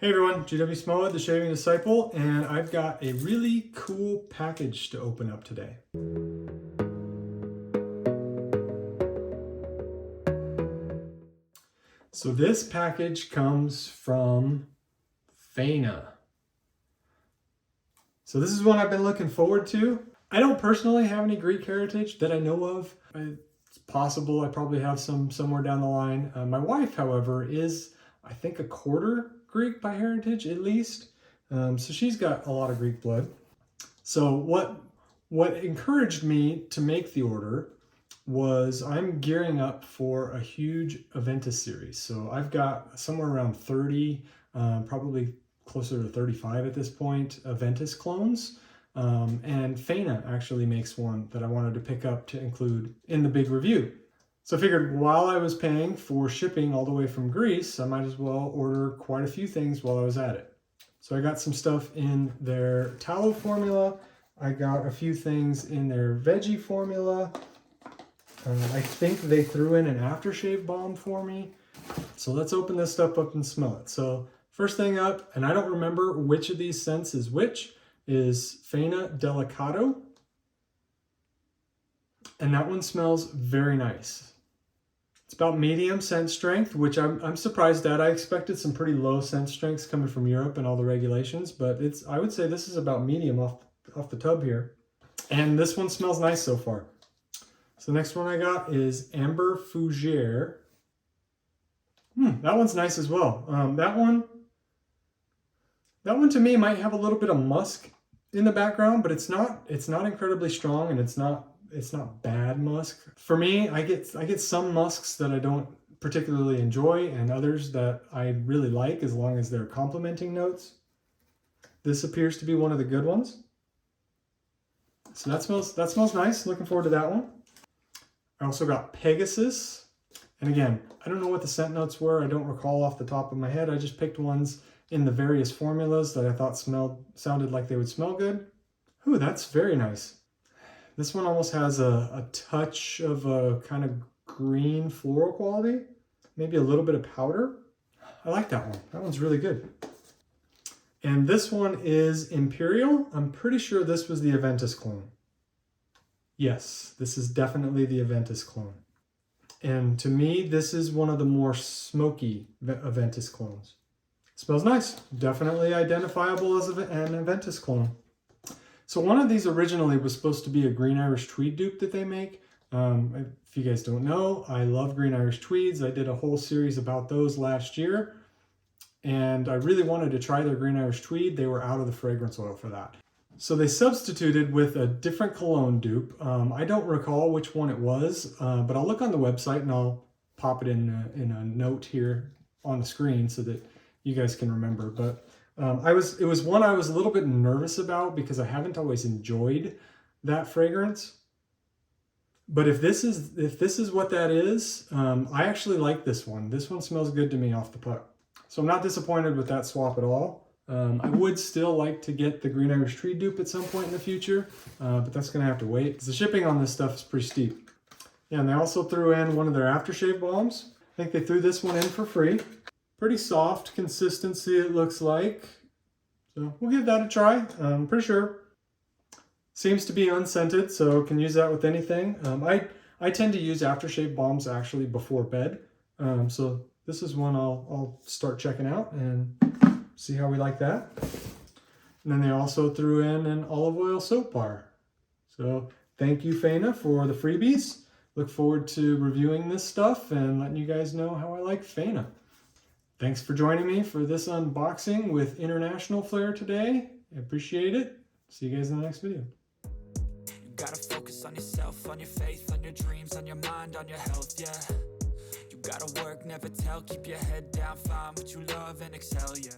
Hey everyone, gwsmallwood, the Shaving Disciple, and I've got a really cool package to open up today. So this package comes from Faena. So this is one I've been looking forward to. I don't personally have any Greek heritage that I know of. It's possible I probably have some somewhere down the line. My wife, however, is, I think, a quarter Greek by heritage at least. So she's got a lot of Greek blood. So what encouraged me to make the order was I'm gearing up for a huge Aventus series. So I've got somewhere around 30, probably closer to 35 at this point, Aventus clones. And Faena actually makes one that I wanted to pick up to include in the big review. So I figured while I was paying for shipping all the way from Greece, I might as well order quite a few things while I was at it. So I got some stuff in their tallow formula. I got a few things in their veggie formula. I think they threw in an aftershave balm for me. So let's open this stuff up and smell it. So first thing up, and I don't remember which of these scents is which, is Faena Delicato. And that one smells very nice. It's about medium scent strength, which I'm surprised at. I expected some pretty low scent strengths coming from Europe and all the regulations, but I would say this is about medium off the tub here. And this one smells nice so far. So the next one I got is Amber Fougere. That one's nice as well. That one to me might have a little bit of musk in the background, but it's not incredibly strong, and it's not bad musk. For me, I get some musks that I don't particularly enjoy and others that I really like as long as they're complementing notes. This appears to be one of the good ones. So that smells nice. Looking forward to that one. I also got Pegasus. And again, I don't know what the scent notes were. I don't recall off the top of my head. I just picked ones in the various formulas that I thought sounded like they would smell good. Ooh, that's very nice. This one almost has a touch of a kind of green floral quality, maybe a little bit of powder. I like that one. That one's really good. And this one is Imperial. I'm pretty sure this was the Aventus clone. Yes, this is definitely the Aventus clone. And to me, this is one of the more smoky Aventus clones. Smells nice. Definitely identifiable as an Aventus clone. So one of these originally was supposed to be a Green Irish Tweed dupe that they make. If you guys don't know, I love Green Irish Tweeds. I did a whole series about those last year, and I really wanted to try their Green Irish Tweed. They were out of the fragrance oil for that. So they substituted with a different cologne dupe. I don't recall which one it was, but I'll look on the website and I'll pop it in a note here on the screen so that you guys can remember. But it was one I was a little bit nervous about because I haven't always enjoyed that fragrance. But if this is what that is, I actually like this one. This one smells good to me off the puck. So I'm not disappointed with that swap at all. I would still like to get the Green Irish Tree dupe at some point in the future, but that's going to have to wait because the shipping on this stuff is pretty steep. Yeah, and they also threw in one of their aftershave balms. I think they threw this one in for free. Pretty soft consistency, it looks like. So we'll give that a try. I'm pretty sure. Seems to be unscented, so can use that with anything. I tend to use aftershave balms actually before bed. So this is one I'll start checking out and see how we like that. And then they also threw in an olive oil soap bar. So thank you, Faena, for the freebies. Look forward to reviewing this stuff and letting you guys know how I like Faena. Thanks for joining me for this unboxing with International Flair today. I appreciate it. See you guys in the next video. You gotta focus on yourself, on your faith, on your dreams, on your mind, on your health, yeah. You gotta work, never tell, keep your head down, find what you love and excel, yeah.